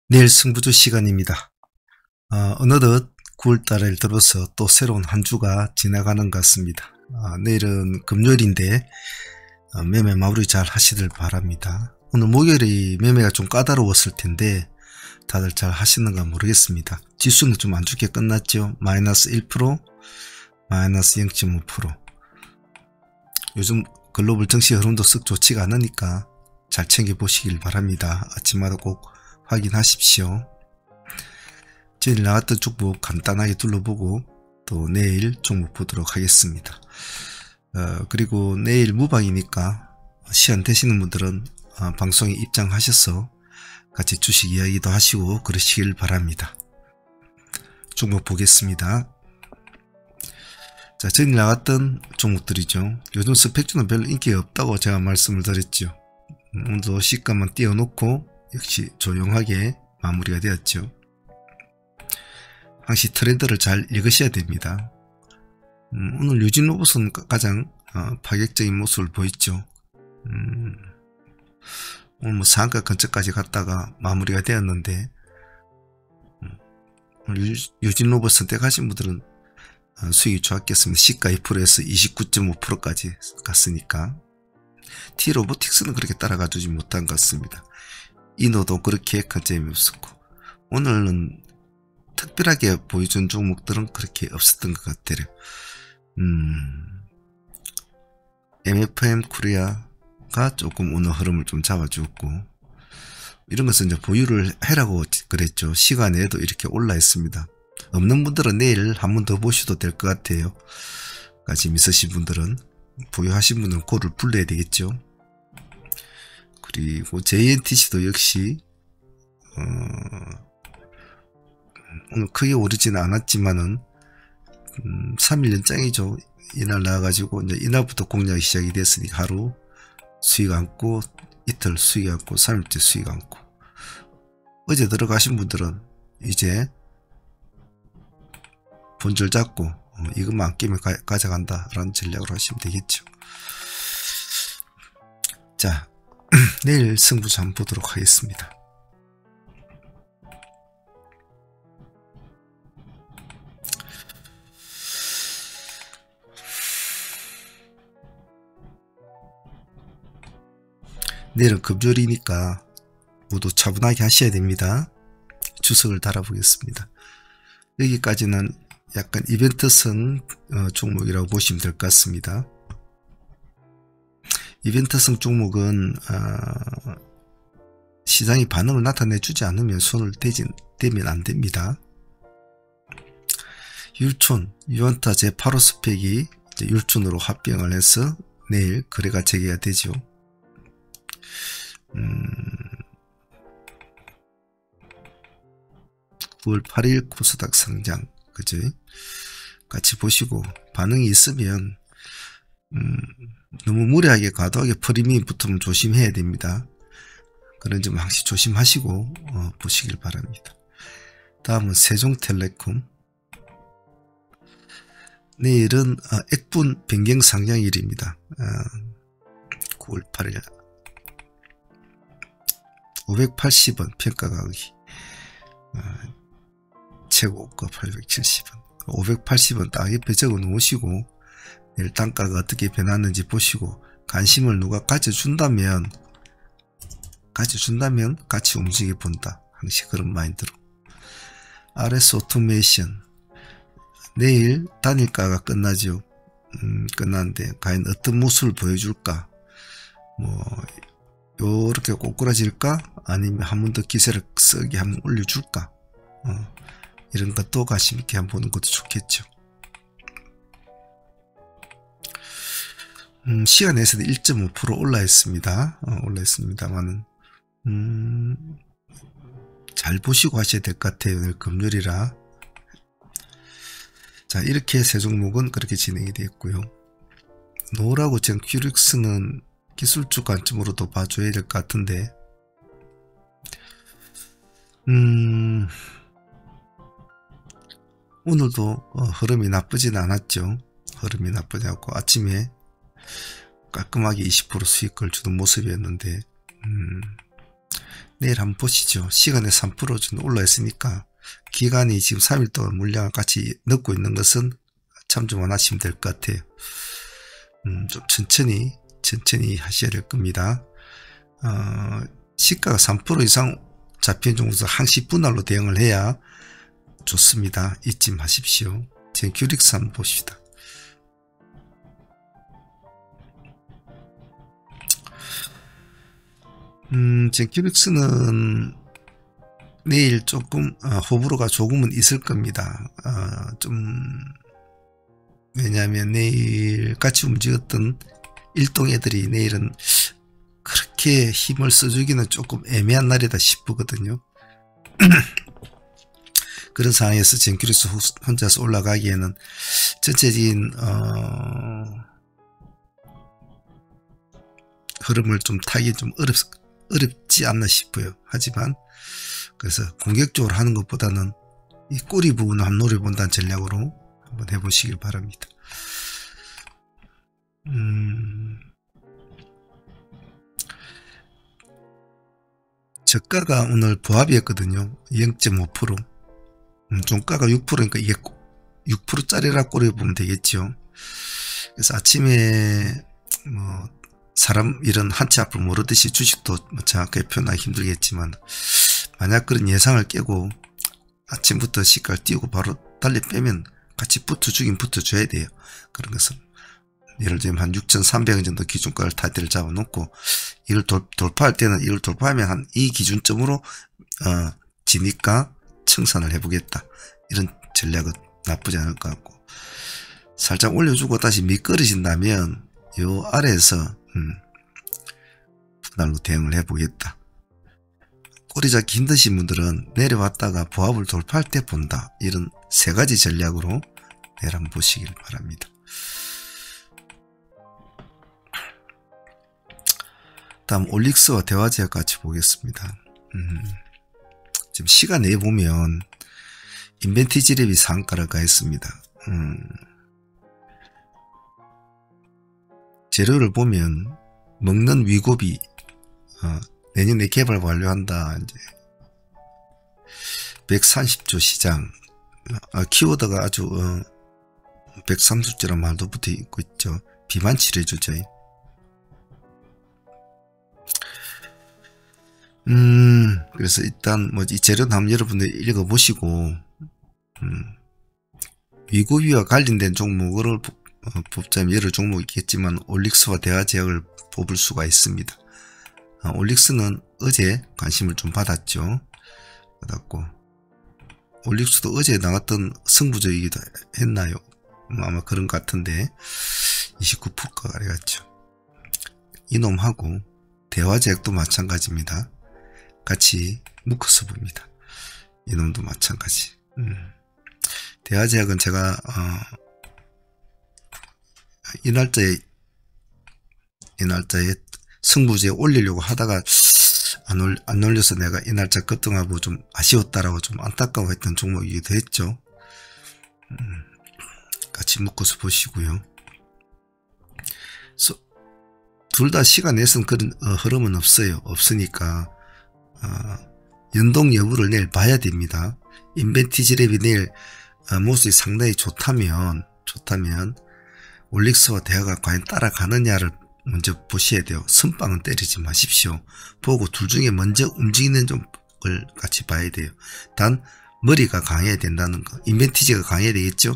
내일 승부조 시간입니다. 어느덧 9월달을 들어서 또 새로운 한 주가 지나가는 것 같습니다. 내일은 금요일인데 매매 마무리 잘 하시길 바랍니다. 오늘 목요일이 매매가 좀 까다로웠을 텐데 다들 잘 하시는가 모르겠습니다. 지수는 좀 안 좋게 끝났죠. 마이너스 1%, 마이너스 0.5%. 요즘 글로벌 증시 흐름도 썩 좋지가 않으니까 잘 챙겨보시길 바랍니다. 아침마다 꼭 확인하십시오. 제일 나왔던 종목 간단하게 둘러보고 또 내일 종목 보도록 하겠습니다. 그리고 내일 무방이니까 시간 되시는 분들은 방송에 입장하셔서 같이 주식 이야기도 하시고 그러시길 바랍니다. 종목 보겠습니다. 자, 전에 나왔던 종목들이죠. 요즘 스펙주는 별로 인기가 없다고 제가 말씀을 드렸죠. 오늘도 시가만 띄워놓고 역시 조용하게 마무리가 되었죠. 항시 트렌드를 잘 읽으셔야 됩니다. 오늘 유진로봇은 가장 파격적인 모습을 보였죠. 오늘 뭐 상한가 근처까지 갔다가 마무리가 되었는데 유진로봇 선택하신 분들은 수익이 좋았겠습니다. 시가 2%에서 29.5%까지 갔으니까. T로보틱스는 그렇게 따라가주지 못한 것 같습니다. 이노도 그렇게 큰 점이 없었고, 오늘은 특별하게 보여준 종목들은 그렇게 없었던 것 같아요. MFM 코리아가 조금 오늘 흐름을 좀 잡아주었고, 이런 것은 이제 보유를 해라고 그랬죠. 시간에도 이렇게 올라 있습니다. 없는 분들은 내일 한 번 더 보셔도 될 것 같아요. 관심 있으신 분들은, 보유하신 분들은 고를 불러야 되겠죠. 그리고 JNTC도 역시 오늘 크게 오르지는 않았지만은 3일 연장이죠. 이날 나와가지고 이제 이날부터 공략이 시작이 됐으니까 하루 수익 안고, 이틀 수익 안고, 3일째 수익 안고. 어제 들어가신 분들은 이제 본줄 잡고 이것만 안 끼면 가져간다 라는 전략으로 하시면 되겠죠. 자, 내일 승부수 한번 보도록 하겠습니다. 내일은 금요일이니까 모두 차분하게 하셔야 됩니다. 주석을 달아보겠습니다. 여기까지는 약간 이벤트성 종목이라고 보시면 될 것 같습니다. 이벤트성 종목은 시장이 반응을 나타내주지 않으면 손을 대면 안 됩니다. 율촌, 유언타 제8호 스펙이 율촌으로 합병을 해서 내일 거래가 재개가 되죠. 9월 8일 코스닥 상장, 그죠? 같이 보시고 반응이 있으면 너무 무리하게 과도하게 프리미엄 붙으면 조심해야 됩니다. 그런 점 항상 조심하시고 보시길 바랍니다. 다음은 세종텔레콤. 내일은 액분 변경 상장일입니다. 9월 8일 580원 평가가격이 최고가 870원 580원 딱 옆에 적어 놓으시고 내일 단가가 어떻게 변하는지 보시고 관심을 누가 가져준다면 같이 움직여 본다. 항상 그런 마인드로. RS 오토메이션 내일 단일가가 끝나죠. 끝났는데 과연 어떤 모습을 보여줄까? 뭐 요렇게 꼬꾸라질까? 아니면 한 번 더 기세를 세게 한번 올려줄까? 이런 것도 관심있게 한번 보는 것도 좋겠죠. 시간에서도 1.5% 올라 있습니다. 올라 있습니다만은 잘 보시고 하셔야 될 것 같아요. 오늘 금요일이라. 자, 이렇게 세 종목은 그렇게 진행이 되었고요. 노라고 지금 큐릭스는 기술주 관점으로도 봐줘야 될 것 같은데, 오늘도 흐름이 나쁘진 않았죠. 흐름이 나쁘지 않고 아침에 깔끔하게 20% 수익을 주는 모습이었는데 내일 한번 보시죠. 시간에 3% 정도 올라있으니까 기간이 지금 3일 동안 물량을 같이 넣고 있는 것은 참조만 하시면 될 것 같아요. 좀 천천히 하셔야 될 겁니다. 시가가 3% 이상 잡힌 종목에서 항시 분할로 대응을 해야 좋습니다. 잊지 마십시오. 지금 큐릭스 한번 봅시다. 지금 큐릭스는 내일 조금 호불호가 조금은 있을 겁니다. 왜냐하면 내일 같이 움직였던 일동 애들이 내일은 그렇게 힘을 써주기는 조금 애매한 날이다 싶거든요. 그런 상황에서 지금 큐릭스 혼자서 올라가기에는 전체적인 흐름을 좀 타기 좀 어렵지 않나 싶어요. 하지만 그래서 공격적으로 하는 것보다는 이 꼬리 부분을 한번 노려본다는 전략으로 한번 해보시길 바랍니다. 저가가 오늘 보합이었거든요. 0.5%. 종가가 6%니까 이게 6%짜리라 꼬려보면 되겠죠. 그래서 아침에 뭐 사람 이런 한치 앞을 모르듯이 주식도 정확하게 표현하기 힘들겠지만, 만약 그런 예상을 깨고 아침부터 시가를 띄우고 바로 달리 빼면 같이 붙어주긴 붙어줘야 돼요. 그런 것은 예를 들면 한 6,300원 정도 기준가를 타이틀을 잡아놓고 이걸 돌파할 때는 이걸 돌파하면 한 이 기준점으로 지니까 청산을 해보겠다. 이런 전략은 나쁘지 않을 것 같고, 살짝 올려주고 다시 미끄러진다면 요 아래에서 분할로 대응을 해보겠다. 꼬리 잡기 힘드신 분들은 내려왔다가 보합을 돌파할 때 본다. 이런 세 가지 전략으로 내일 한번 보시길 바랍니다. 다음 올릭스와 대화제약 같이 보겠습니다. 지금 시간에 보면 인벤티지 랩이 상가를 가했습니다. 재료를 보면 먹는 위고비 내년에 개발 완료한다. 이제 130조 시장, 키워드가 아주 130조란 말도 붙어 있고 있죠. 비만 치료주죠. 그래서 일단 뭐 이 재료 한번 여러분들 읽어보시고 위고비와 관련된 종목을 뽑자면 여러 종목이 있겠지만 올릭스와 대화제약을 뽑을 수가 있습니다. 올릭스는 어제 관심을 좀 받았고, 올릭스도 어제 나갔던 승부조이기도 했나요? 아마 그런 것 같은데 29%가 가려갔죠. 이놈하고 대화제약도 마찬가지입니다. 같이 묶어서 봅니다. 이놈도 마찬가지. 대화제약은 제가 이 날짜에 승부제에 올리려고 하다가 안 올려서 내가 이 날짜 급등하고 좀 아쉬웠다라고 좀 안타까워했던 종목이기도 했죠. 같이 묶어서 보시고요. 둘 다 시간 내선 그런 흐름은 없으니까 연동 여부를 내일 봐야 됩니다. 인벤티지 랩이 내일 모습이 상당히 좋다면 올릭스와 대화가 과연 따라가느냐를 먼저 보셔야 돼요. 선빵은 때리지 마십시오. 보고 둘 중에 먼저 움직이는 쪽을 같이 봐야 돼요. 단 머리가 강해야 된다는 거. 인벤티지가 강해야 되겠죠.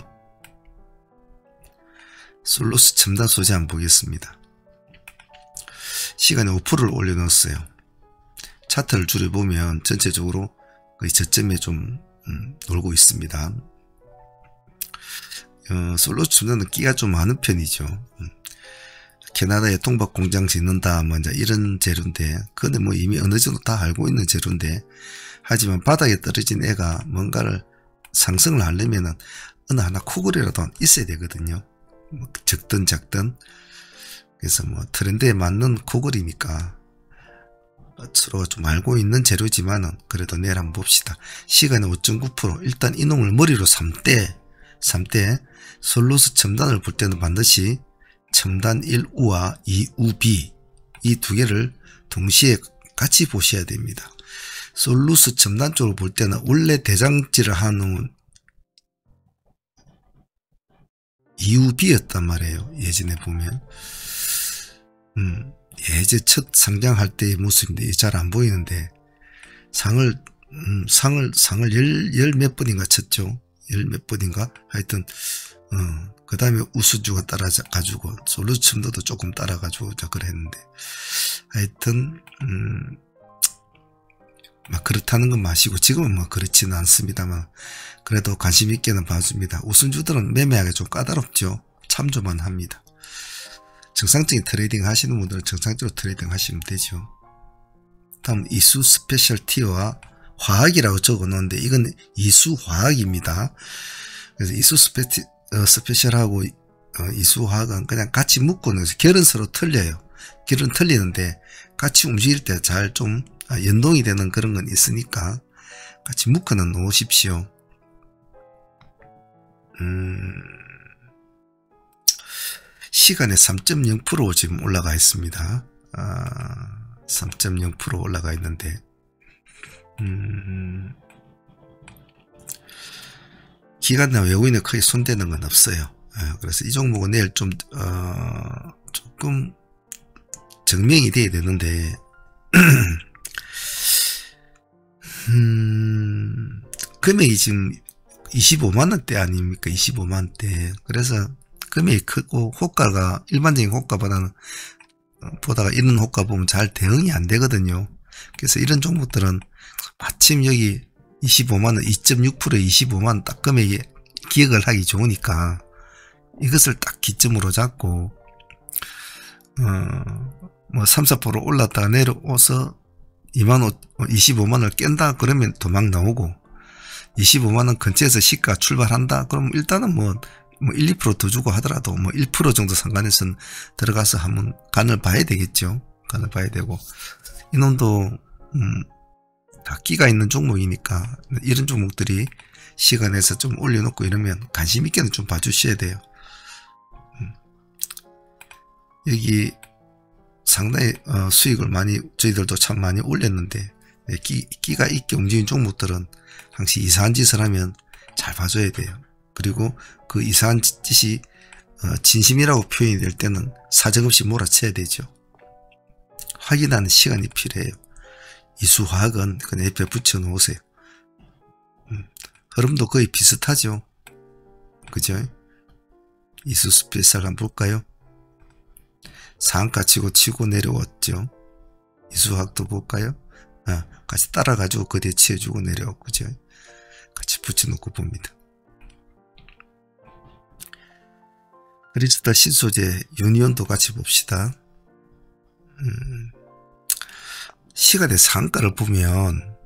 솔로스 첨단 소재 한번 보겠습니다. 시간에 5%를 올려놓았어요. 차트를 줄여보면 전체적으로 거의 저점에 좀 놀고 있습니다. 솔로스 첨단은 끼가 좀 많은 편이죠. 캐나다에 통박 공장 짓는다, 뭐 이제 이런 재료인데, 그건 뭐 이미 어느 정도 다 알고 있는 재료인데, 하지만 바닥에 떨어진 애가 뭔가를 상승을 하려면은 어느 하나 코골이라도 있어야 되거든요. 뭐 적든 작든. 그래서 뭐 트렌드에 맞는 코골이니까 서로가 좀 알고 있는 재료지만은 그래도 내일 한번 봅시다. 시간에 5.9%. 일단 이놈을 머리로 삼때 솔루스 첨단을 볼 때는 반드시 첨단 1우와 2우 B 이 두 개를 동시에 같이 보셔야 됩니다. 솔루스 첨단 쪽으로 볼 때는 원래 대장질을 하는 EUB였단 말이에요. 예전에 보면 예전 첫 상장할 때의 모습인데 잘 안 보이는데 상을 열 몇 번인가 쳤죠. 열 몇 번인가 하여튼 그 다음에 우수주가 따라가지고 솔루스 첨도도 조금 따라가지고 그랬는데 하여튼 막 그렇다는 건 마시고 지금은 뭐 그렇지는 않습니다만 그래도 관심 있게는 봐줍니다. 우선주들은 매매하기 좀 까다롭죠. 참조만 합니다. 정상적인 트레이딩 하시는 분들은 정상적으로 트레이딩 하시면 되죠. 다음 이수 스페셜티와 화학이라고 적어 놓은데 이건 이수 화학입니다. 그래서 이수 스페셜하고 이수 화학은 그냥 같이 묶어 놓으세요. 결은 서로 틀려요. 결은 틀리는데 같이 움직일 때 잘 좀 연동이 되는 그런 건 있으니까 같이 묶어 놓으십시오. 시간에 3.0% 지금 올라가 있습니다. 3.0% 올라가 있는데 기간 내 외국인에 크게 손대는 건 없어요. 그래서 이 종목은 내일 좀 조금 증명이 돼야 되는데 금액이 지금 25만원대 아닙니까? 25만원대. 그래서 금액이 크고 호가가 일반적인 호가보다는 보다가 이런 호가 보면 잘 대응이 안 되거든요. 그래서 이런 종목들은 마침 여기 25만원 2.6%에 25만원 딱 금액이 기억을 하기 좋으니까 이것을 딱 기점으로 잡고 뭐 3, 4% 올랐다가 내려와서 25만원을 깬다 그러면 도망 나오고 25만원 근처에서 시가 출발한다 그러면 일단은 뭐 1, 2% 더 주고 하더라도 뭐 1% 정도 상관에서는 들어가서 한번 간을 봐야 되겠죠. 간을 봐야 되고 이놈도 다 끼가 있는 종목이니까 이런 종목들이 시간에서 좀 올려놓고 이러면 관심 있게는 좀 봐주셔야 돼요. 여기 상당히 수익을 많이 저희들도 참 많이 올렸는데 끼가 있게 움직이는 종목들은 항상 이상한 짓을 하면 잘 봐줘야 돼요. 그리고 그 이상한 짓이 진심이라고 표현이 될 때는 사정없이 몰아쳐야 되죠. 확인하는 시간이 필요해요. 이수화학은 그냥 옆에 붙여 놓으세요. 흐름도 거의 비슷하죠. 그죠? 이수 스페셜 한번 볼까요? 상한가 치고 내려왔죠. 이수화학도 볼까요? 같이 따라가지고 그 뒤에 치워주고 내려왔고, 그죠? 같이 붙여놓고 봅니다. 크리스탈 신소재 유니온도 같이 봅시다. 시간의 상가를 보면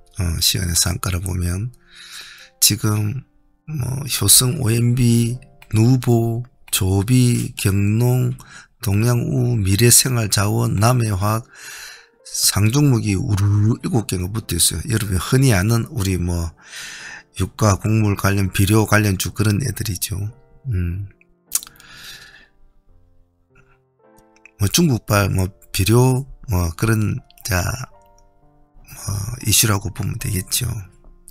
지금 뭐 효성, OMB, 누보, 조비, 경농, 동양우, 미래생활자원, 남해화학 상종목이 우르르 7개가 붙어 있어요. 여러분 흔히 아는 우리 뭐 유가, 곡물 관련, 비료 관련주 그런 애들이죠. 뭐 중국발 뭐 비료 뭐 그런 이슈라고 보면 되겠죠.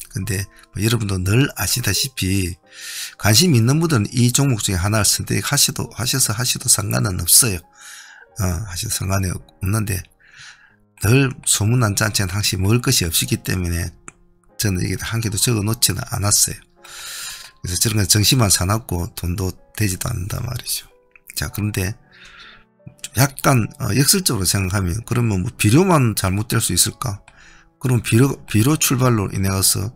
근데 뭐 여러분도 늘 아시다시피 관심 있는 분들은 이 종목 중에 하나를 선택하셔도 상관은 없어요. 하셔도 상관이 없는데 늘 소문난 잔치는 항상 먹을 것이 없기 때문에 저는 이게 한 개도 적어 놓지는 않았어요. 그래서 저런 건 정신만 사놨고 돈도 되지도 않는다 말이죠. 자, 그런데 약간 역설적으로 생각하면 그러면 뭐 비료만 잘못될 수 있을까? 그럼 비료 출발로 인해서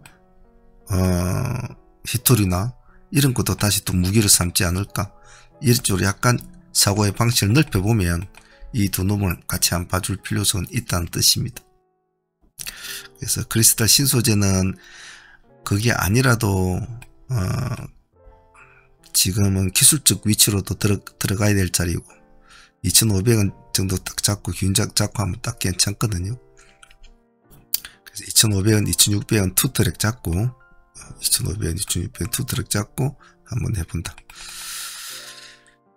히토리나 이런 것도 다시 또 무기를 삼지 않을까? 이런 쪽으로 약간 사고의 방식을 넓혀보면 이 두 놈을 같이 안 봐줄 필요성은 있다는 뜻입니다. 그래서 크리스탈 신소재는 그게 아니라도 지금은 기술적 위치로도 들어가야 될 자리고 2,500원 정도 딱 잡고 균작 잡고 하면 딱 괜찮거든요. 그래서 2,500원, 2,600원 투트랙 잡고 2,500원, 2,600원 투트랙 잡고 한번 해본다.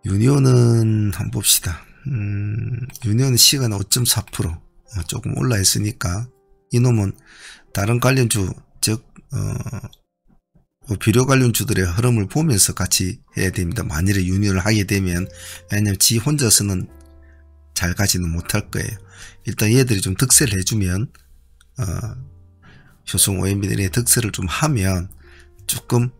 유니온은 한번 봅시다. 유니온은 시간 5.4%, 조금 올라 있으니까 이놈은 다른 관련주, 즉 비료 관련주들의 흐름을 보면서 같이 해야 됩니다. 만일에 윤곽을 하게 되면, 왜냐면 지 혼자서는 잘 가지는 못할 거예요. 일단 얘들이 좀 득세를 해주면, 효성 OMB들이 득세를 좀 하면 조금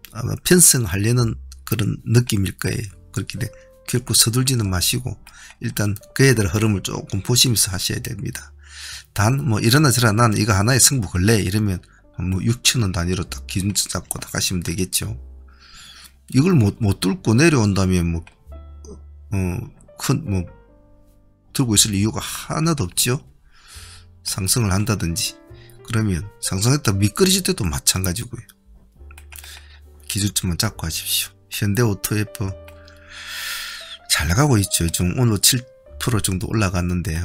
편승하려는 그런 느낌일 거예요. 그렇기 때문에 결코 서둘지는 마시고 일단 그 애들 흐름을 조금 보시면서 하셔야 됩니다. 단 뭐 이러나 저러나 나는 이거 하나에 승부 걸래 이러면 뭐 6천원 단위로 딱 기준 잡고 딱 가시면 되겠죠. 이걸 못 뚫고 내려온다면 들고 있을 이유가 하나도 없죠. 상승을 한다든지 그러면 상승했다 미끄러질 때도 마찬가지고요. 기준점만 잡고 하십시오. 현대오토F 잘 나가고 있죠. 지금 오늘 7% 정도 올라갔는데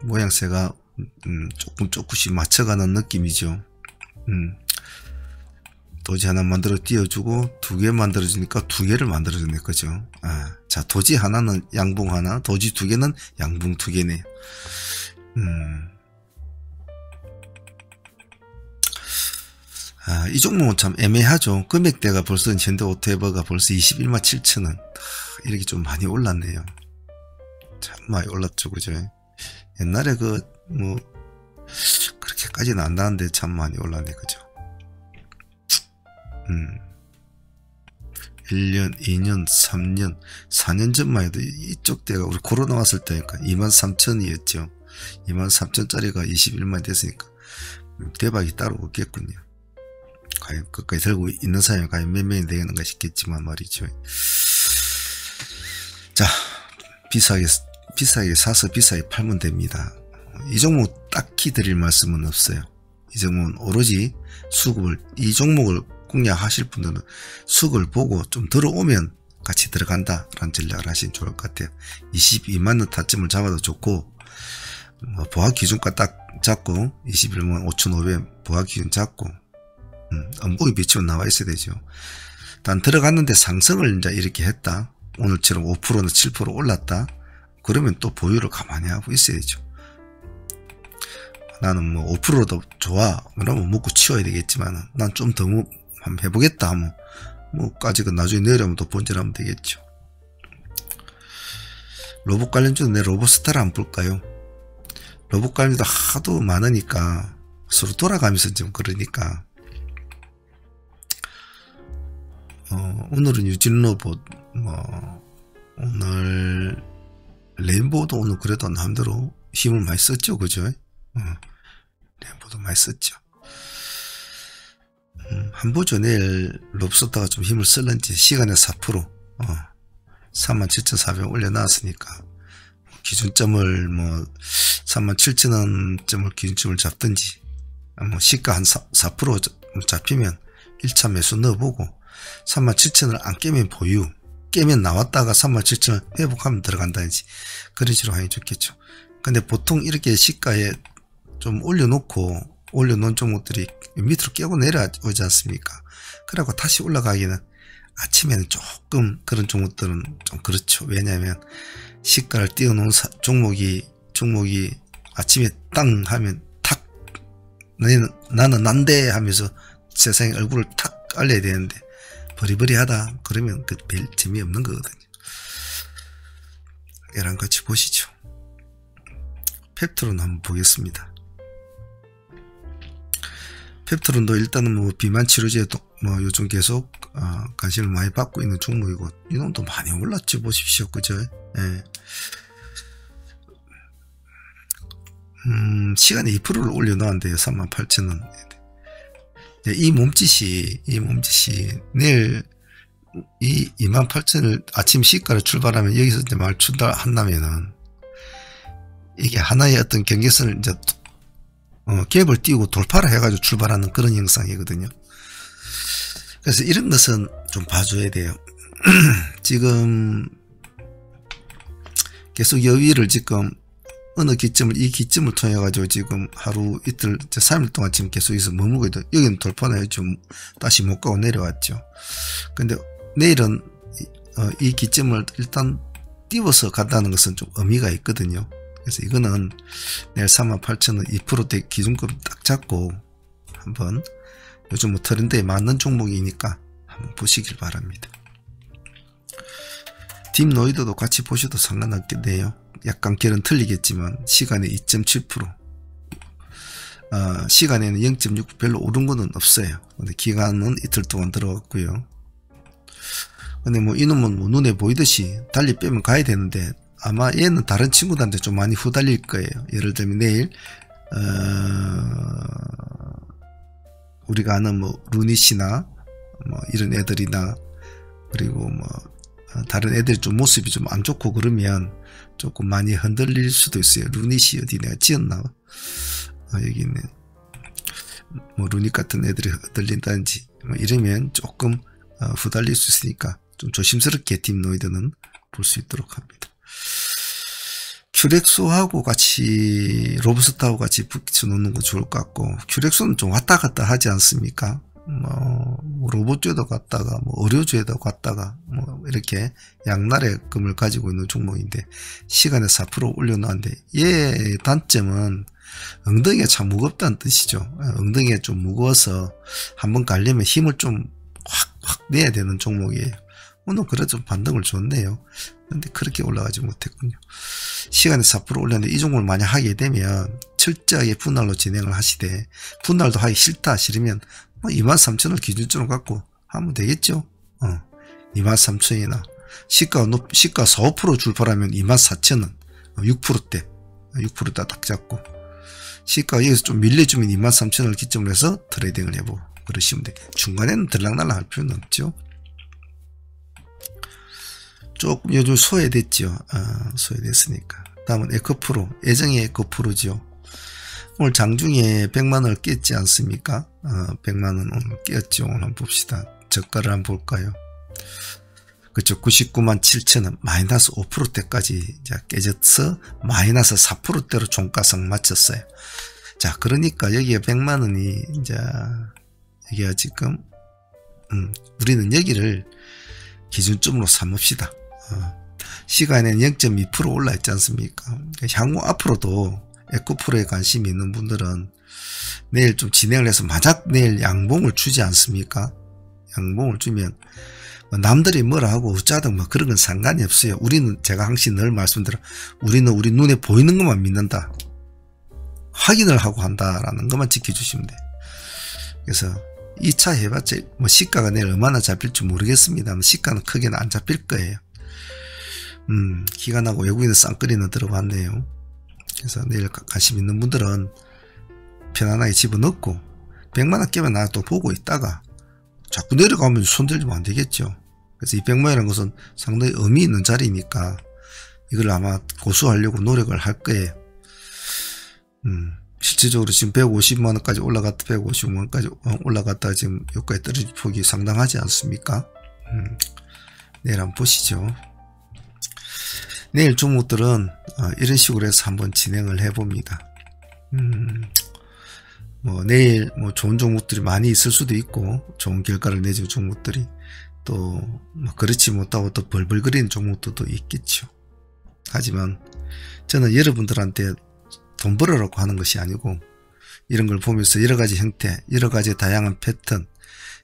모양새가 조금씩 맞춰가는 느낌이죠. 도지 하나 만들어 띄워주고 2개 만들어주니까 2개를 만들어주네. 그죠? 자, 도지 하나는 양봉 하나, 도지 2개는 양봉 2개네요. 이 종목은 참 애매하죠. 금액대가 벌써 현대오토에버가 벌써 21만 7천원. 이렇게 좀 많이 올랐네요. 참 많이 올랐죠. 그죠? 옛날에 그렇게까지는 안 나왔는데 참 많이 올랐네. 그죠? 1년, 2년, 3년, 4년 전만 해도 이쪽 때가 우리 코로나 왔을 때니까 23,000이었죠. 23,000짜리가 21만 됐으니까 대박이 따로 없겠군요. 과연 끝까지 들고 있는 사람이 과연 몇 명이 되겠는가 싶겠지만 말이죠. 자, 비싸게 사서 비싸게 팔면 됩니다. 이 종목 딱히 드릴 말씀은 없어요. 이 종목은 오로지 수급을, 이 종목을 공략하실 분들은 수급을 보고 좀 들어오면 같이 들어간다 라는 전략을 하시면 좋을 것 같아요. 22만원 타점을 잡아도 좋고, 보합 기준가 딱 잡고 21만 5,500 보합 기준 잡고 음봉이 비치면 나와 있어야 되죠. 단 들어갔는데 상승을 이제 이렇게 했다, 오늘처럼 5%나 7% 올랐다, 그러면 또 보유를 가만히 하고 있어야죠. 나는 뭐 5%도 좋아 그러면 먹고 치워야 되겠지만 난 좀 더 한번 해보겠다 하면 까지가 나중에 내려오면 또 본전하면 되겠죠. 로봇 관련주도 내 로봇스타를 한번 볼까요? 로봇 관련주도 하도 많으니까 서로 돌아가면서 좀 그러니까 오늘은 유진 로봇, 오늘 레인보우도 오늘 그래도 남대로 힘을 많이 썼죠. 그죠? 레인보우도 많이 썼죠. 한 보죠. 내일 롭스터가 좀 힘을 쓸는지. 시간에 4% 37,400 올려놨으니까 기준점을 37,000원점을 기준점을 잡든지, 시가 한 4% 잡히면 1차 매수 넣어보고 37,000원을 안 깨면 보유, 깨면 나왔다가 37,000원 회복하면 들어간다든지 그런 식으로 하기 좋겠죠. 근데 보통 이렇게 시가에 좀 올려놓은 종목들이 밑으로 깨고 내려오지 않습니까? 그러고 다시 올라가기는 아침에는 조금 그런 종목들은 좀 그렇죠. 왜냐하면 시가를 띄워놓은 종목이 아침에 땅 하면 탁, 나는 난데 하면서 세상에 얼굴을 탁 알려야 되는데 버리버리하다 그러면 그 별 재미없는 거거든요. 얘랑 같이 보시죠. 펩트론 한번 보겠습니다. 펩트론도 일단은 비만 치료제도 요즘 계속 관심을 많이 받고 있는 종목이고, 이놈도 많이 올랐죠. 보십시오. 그죠? 예. 시간에 2%를 올려놓았는데요. 38,000원. 이 몸짓이 내일 이 28,000을 아침 시가를 출발하면 여기서 이제 말 출발한다면은 이게 하나의 어떤 경계선을 이제 갭을 띄우고 돌파를 해가지고 출발하는 그런 형상이거든요. 그래서 이런 것은 좀 봐줘야 돼요. 지금 계속 여위를 지금 어느 기점을, 이 기점을 통해 가지고 지금 하루 이틀 3일 동안 지금 계속 여기서 머물고 있다. 여기는 돌파는 좀 다시 못 가고 내려왔죠. 근데 내일은 이 기점을 일단 띄워서 간다는 것은 좀 의미가 있거든요. 그래서 이거는 내일 38,000원 2%대 기준금 딱 잡고 한번 요즘 뭐 트렌드에 맞는 종목이니까 한번 보시길 바랍니다. 딥노이드도 같이 보셔도 상관없겠네요. 약간 결은 틀리겠지만 시간에 2.7%, 시간에는 0.6 별로 오른 거는 없어요. 근데 기간은 이틀 동안 들어갔고요. 근데 뭐 이놈은 뭐 눈에 보이듯이 달리 빼면 가야 되는데 아마 얘는 다른 친구들한테 좀 많이 후달릴 거예요. 예를 들면 내일 우리가 아는 뭐 루닛이나 뭐 이런 애들이나 그리고 뭐 다른 애들 좀 모습이 좀 안 좋고 그러면 조금 많이 흔들릴 수도 있어요. 루닛이 어디 내가 지었나? 여기 있네. 뭐 루닛 같은 애들이 흔들린다든지 뭐 이러면 조금 후달릴 수 있으니까 좀 조심스럽게 딥노이드는 볼 수 있도록 합니다. 큐렉소하고 같이 로브스타하고 같이 붙여놓는 거 좋을 것 같고, 큐렉소는 좀 왔다 갔다 하지 않습니까? 뭐 로봇주에도 갔다가 뭐 의료주에도 갔다가 뭐 이렇게 양날의 금을 가지고 있는 종목인데 시간에 4% 올려놨는데 얘의 단점은 엉덩이가 참 무겁다는 뜻이죠. 엉덩이가 좀 무거워서 한번 가려면 힘을 좀 확 내야 되는 종목이에요. 오늘 그래도 반등을 줬네요. 근데 그렇게 올라가지 못했군요. 시간에 4% 올렸는데 이 종목을 만약 하게 되면 철저하게 분할로 진행을 하시되, 분할도 하기 싫으면 23,000원 기준점을 갖고 하면 되겠죠. 23,000원이나 시가 4, 5% 줄파라면 24,000원 6%대 6% 딱 잡고, 시가가 여기서 좀 밀려주면 23,000원을 기점으로 해서 트레이딩을 해보고 그러시면 돼. 중간에는 들락날락 할 필요는 없죠. 조금 요즘 소외됐죠. 소외됐으니까. 다음은 에코프로, 애정의 에코프로죠. 오늘 장중에 100만원을 깼지 않습니까? 100만원 오늘 깼죠. 오늘 한번 봅시다. 저가를 한번 볼까요? 그쵸. 997,000원 마이너스 5%대까지 깨져서 마이너스 4%대로 종가상 맞췄어요. 자, 그러니까 여기에 100만원이 이제 여기가 지금 우리는 여기를 기준점으로 삼읍시다. 시간에는 0.2% 올라 있지 않습니까? 향후 앞으로도 에코프로에 관심이 있는 분들은 내일 좀 진행을 해서 만약 내일 양봉을 주지 않습니까? 양봉을 주면 남들이 뭐라 하고 어쩌든 뭐 그런 건 상관이 없어요. 우리는 제가 항상 늘 말씀드려, 우리는 우리 눈에 보이는 것만 믿는다. 확인을 하고 한다라는 것만 지켜주시면 돼요. 그래서 2차 해봤자 뭐 시가가 내일 얼마나 잡힐지 모르겠습니다만 시가는 크게는 안 잡힐 거예요. 기관하고 외국인의 쌍끌이는 들어봤네요. 그래서 내일 관심 있는 분들은 편안하게 집어넣고 100만원 깨면 나 또 보고 있다가 자꾸 내려가면 손들리면 안 되겠죠. 그래서 이 100만원이라는 것은 상당히 의미 있는 자리니까 이걸 아마 고수하려고 노력을 할 거예요. 실질적으로 지금 150만원까지 올라갔다 150만원까지 올라갔다 지금 여기까지 떨어진 폭이 상당하지 않습니까? 내일 한번 보시죠. 내일 종목들은 이런 식으로 해서 한번 진행을 해봅니다. 뭐 내일 뭐 좋은 종목들이 많이 있을 수도 있고 좋은 결과를 내줄 종목들이 또 뭐 그렇지 못하고 또 벌벌거리는 종목들도 있겠죠. 하지만 저는 여러분들한테 돈 벌으라고 하는 것이 아니고 이런 걸 보면서 여러가지 형태, 여러가지 다양한 패턴,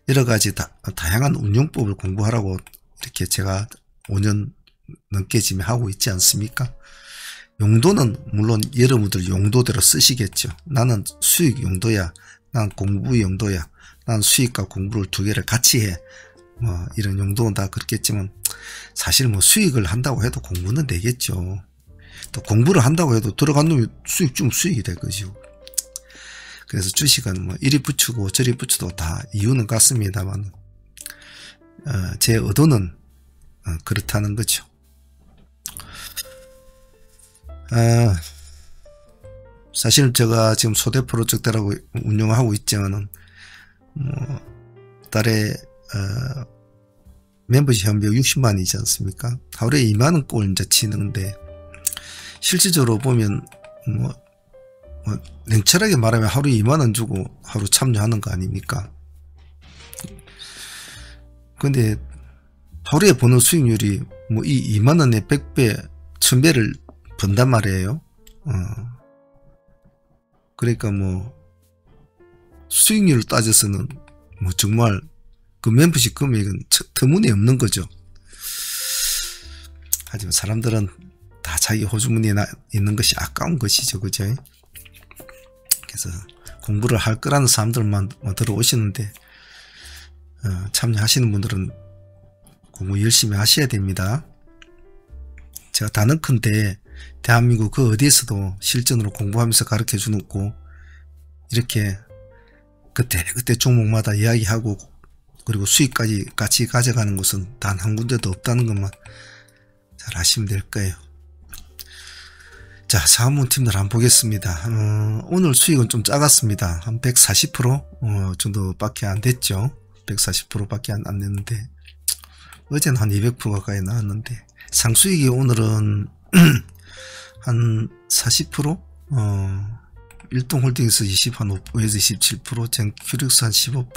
여러가지 다양한 운용법을 공부하라고 이렇게 제가 5년 넘게 지금 하고 있지 않습니까? 용도는 물론 여러분들 용도대로 쓰시겠죠. 나는 수익 용도야, 난 공부 용도야, 난 수익과 공부를 두 개를 같이 해, 뭐 이런 용도는 다 그렇겠지만 사실 뭐 수익을 한다고 해도 공부는 되겠죠. 또 공부를 한다고 해도 들어간 놈이 수익 좀 수익이 될 거죠. 그래서 주식은 뭐 이리 붙이고 저리 붙여도 다 이유는 같습니다만 제 의도는 그렇다는 거죠. 사실 제가 지금 소대 프로젝트라고 운영하고 있지만은 뭐 달에 멤버십 현비용 60만이지 않습니까? 하루에 2만원 꼴 이제 치는데 실질적으로 보면 뭐 냉철하게 말하면 하루에 2만원 주고 하루 참여하는 거 아닙니까? 근데 하루에 버는 수익률이 뭐 이 2만원에 100배 1000배를 번단 말이에요. 그러니까 뭐 수익률을 따져서는 뭐 정말 그 멤버십 금액은 터무니없는 거죠. 하지만 사람들은 다 자기 호주머니에 있는 것이 아까운 것이죠. 그죠? 그래서 공부를 할 거라는 사람들만 들어오시는데 참여하시는 분들은 공부 열심히 하셔야 됩니다. 제가 단언컨대 대한민국 그 어디에서도 실전으로 공부하면서 가르쳐 주고 이렇게 그때 종목마다 이야기하고 그리고 수익까지 같이 가져가는 곳은 단 한 군데도 없다는 것만 잘 아시면 될 거예요. 자, 사은문팀들 한번 보겠습니다. 오늘 수익은 좀 작았습니다. 한 140% 정도밖에 안 됐죠. 140%밖에 안 됐는데 어제는 한 200% 가까이 나왔는데 상수익이 오늘은 한 40%? 일동홀딩에서 20, 한 5에서 27%, 젠큐릭스 한 15%,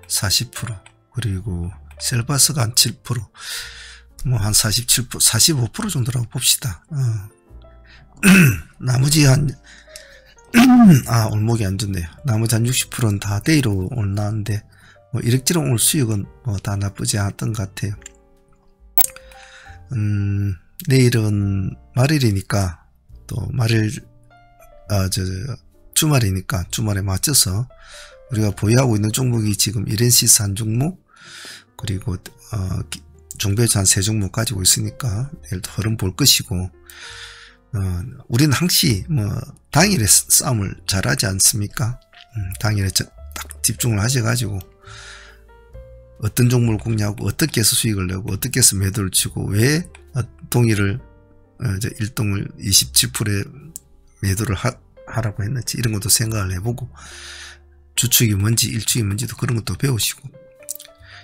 40%, 그리고 셀바스가 한 7%, 뭐 한 47%, 45% 정도라고 봅시다. 나머지 한, 올목이 안 좋네요. 나머지 한 60%는 다 데이로 오늘 나왔는데, 뭐 이럭저럭 오늘 수익은 뭐 다 나쁘지 않았던 것 같아요. 내일은 말일이니까, 또 말일, 주말이니까 주말에 맞춰서 우리가 보유하고 있는 종목이 지금 이렌시스 한 종목, 그리고 종배주 한 3종목 가지고 있으니까 내일도 흐름 볼 것이고, 우리는 항시 뭐 당일에 싸움을 잘하지 않습니까? 당일에 딱 집중을 하셔가지고 어떤 종목을 공략하고 어떻게 해서 수익을 내고 어떻게 해서 매도를 치고 왜 동일을 일동을 27%에 매도를 하라고 했는지 이런 것도 생각을 해보고 주축이 뭔지 일축이 뭔지도 그런 것도 배우시고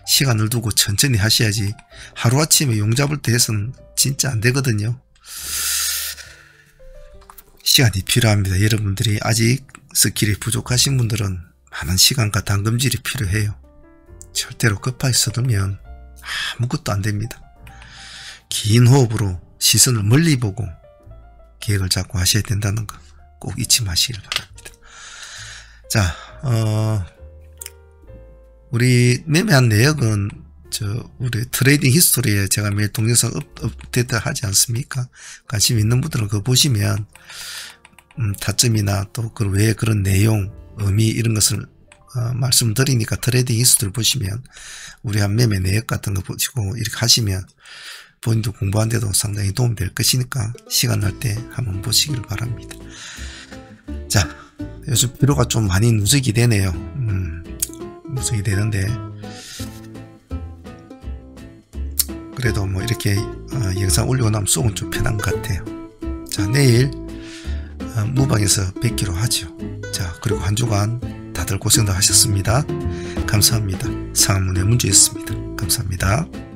시간을 두고 천천히 하셔야지 하루아침에 용잡을 때 해서는 진짜 안 되거든요. 시간이 필요합니다. 여러분들이 아직 스킬이 부족하신 분들은 많은 시간과 당금질이 필요해요. 절대로 급하게 서두면 아무것도 안 됩니다. 긴 호흡으로 시선을 멀리 보고 계획을 잡고 하셔야 된다는 거 꼭 잊지 마시길 바랍니다. 자, 우리 매매한 내역은 우리 트레이딩 히스토리에 제가 매일 동영상 업데이트 하지 않습니까? 관심 있는 분들은 그거 보시면 타점이나 또 그 외에 그런 내용, 의미 이런 것을 말씀드리니까 트레이딩 히스토리를 보시면 우리 한 매매 내역 같은 거 보시고 이렇게 하시면 본인도 공부하는데도 상당히 도움이 될 것이니까 시간 날 때 한번 보시길 바랍니다. 자, 요즘 피로가 좀 많이 누적이 되네요. 누적이 되는데 그래도 뭐 이렇게 영상 올리고 나면 속은 좀 편한 것 같아요. 자, 내일 무방에서 뵙기로 하죠. 자, 그리고 한 주간 다들 고생도 하셨습니다. 감사합니다. 상한문의 문제였습니다. 감사합니다.